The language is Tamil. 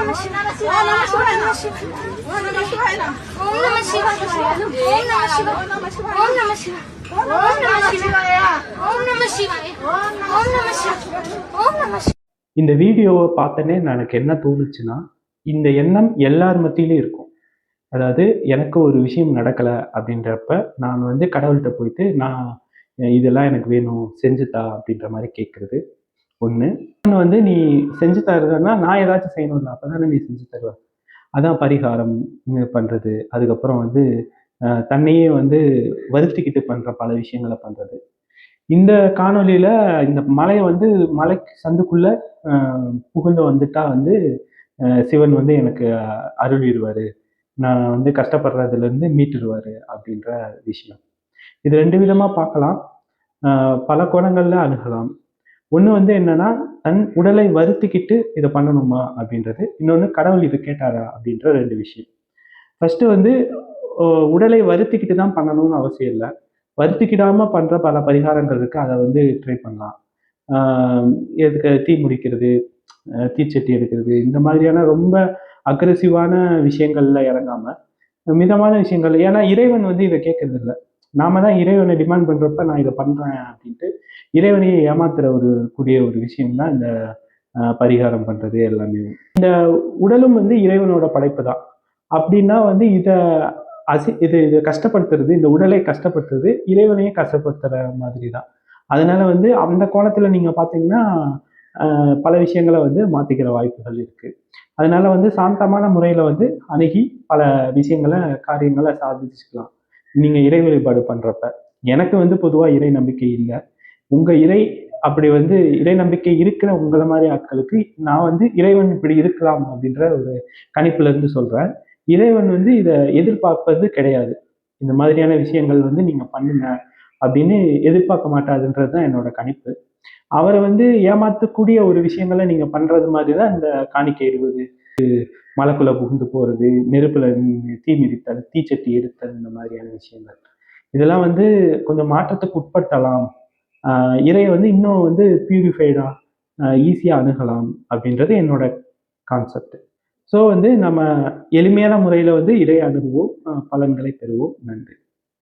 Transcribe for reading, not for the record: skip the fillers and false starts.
Namah Shivaya. Om Namah Shivaya. Om Namah Shivaya. Om Namah Shivaya. Om Namah Shivaya. Om Namah Shivaya. Om Namah Shivaya. Om Namah Shivaya. Om Namah Shivaya. Om Namah Shivaya. Om Namah Shivaya. இந்த வீடியோவை பார்த்தனே எனக்கு என்ன தோணுச்சுன்னா, இந்த எண்ணம் எல்லார் மத்தியிலும் இருக்கும். அதாவது எனக்கு ஒரு விஷயம் நடக்கலை அப்படின்றப்ப நான் வந்து கடவுள்கிட்ட போயிட்டு நான் இதெல்லாம் எனக்கு வேணும் செஞ்சு தா அப்படின்ற மாதிரி கேட்குறது ஒன்று. இன்னொன்று வந்து நீ செஞ்சு தருதுன்னா நான் ஏதாச்சும் செய்யணும்ல, அப்போ தானே நீ செஞ்சு தருவ. அதான் பரிகாரம் பண்ணுறது. அதுக்கப்புறம் வந்து தன்னையே வந்து வருத்திக்கிட்டு பண்ணுற பல விஷயங்களை பண்ணுறது. இந்த காணொலியில் இந்த மலையை வந்து மலைக்கு சந்துக்குள்ளே புகுந்து வந்துட்டா வந்து சிவன் வந்து எனக்கு அருளிடுவார், நான் வந்து கஷ்டப்படுறதுலேருந்து மீட்டுடுவார் அப்படின்ற விஷயம். இது ரெண்டு விதமாக பார்க்கலாம், பல கோணங்களில் அணுகலாம். ஒன்று வந்து என்னன்னா, தன் உடலை வருத்திக்கிட்டு இதை பண்ணணுமா அப்படின்றது. இன்னொன்று கடவுள் இதை கேட்டாரா அப்படின்ற ரெண்டு விஷயம். ஃபர்ஸ்ட் வந்து உடலை வருத்திக்கிட்டு தான் பண்ணணும்னு அவசியம் இல்லை. வருத்திக்கிடாமல் பண்ணுற பல பரிகாரங்கள் இருக்குது, அதை வந்து ட்ரை பண்ணலாம். எதுக்கு தீ முடிக்கிறது, தீச்சட்டி எடுக்கிறது, இந்த மாதிரியான ரொம்ப அக்ரெசிவான விஷயங்கள்ல இறங்காமல் மிதமான விஷயங்கள். ஏன்னா இறைவன் வந்து இதை கேட்கறது இல்லை. நாம தான் இறைவனை டிமாண்ட் பண்ணுறப்ப நான் இதை பண்ணுறேன் அப்படின்ட்டு இறைவனையே ஏமாத்துற கூடிய ஒரு விஷயம் தான் இந்த பரிகாரம் பண்ணுறது எல்லாமே. இந்த உடலும் வந்து இறைவனோட படைப்பு தான். அப்படின்னா வந்து இதை இதை கஷ்டப்படுத்துறது, இந்த உடலை கஷ்டப்படுத்துறது இறைவனையே கஷ்டப்படுத்துற மாதிரி தான். அதனால வந்து அந்த கோணத்துல நீங்க பாத்தீங்கன்னா பல விஷயங்களை வந்து மாத்திக்கிற வாய்ப்புகள் இருக்கு. அதனால வந்து சாந்தமான முறையில வந்து அணுகி பல விஷயங்களை காரியங்களை சாதிச்சுக்கலாம் நீங்க இறை வழிபாடு பண்றப்ப. எனக்கு வந்து பொதுவா இறை நம்பிக்கை இல்லை. உங்க அப்படி வந்து இறை நம்பிக்கை இருக்கிற உங்களை மாதிரி ஆட்களுக்கு நான் வந்து இறைவன் இப்படி இருக்கலாம் அப்படின்ற ஒரு கணிப்புல இருந்து சொல்றேன். இறைவன் வந்து இதை எதிர்பார்ப்பது கிடையாது. இந்த மாதிரியான விஷயங்கள் வந்து நீங்க பண்ணுங்க அப்படின்னு எதிர்பார்க்க மாட்டாதுன்றது தான் என்னோட கணிப்பு. அவரை வந்து ஏமாத்தக்கூடிய ஒரு விஷயங்களை நீங்க பண்றது மாதிரி தான் இந்த காணிக்கை இடுவது, மலைக்குள்ள புகுந்து போறது, நெருப்புல தீ மிதித்தல், தீச்சட்டி எடுத்தல், இந்த மாதிரியான விஷயங்கள். இதெல்லாம் வந்து கொஞ்சம் மாற்றத்துக்கு உட்படுத்தலாம். இறையை வந்து இன்னும் வந்து பியூரிஃபைடா ஈஸியா அணுகலாம் அப்படின்றது என்னோட கான்செப்ட். ஸோ வந்து நம்ம எளிமையான முறையில வந்து இறை அணுகுவோம், பலன்களை பெறுவோம். நன்றி.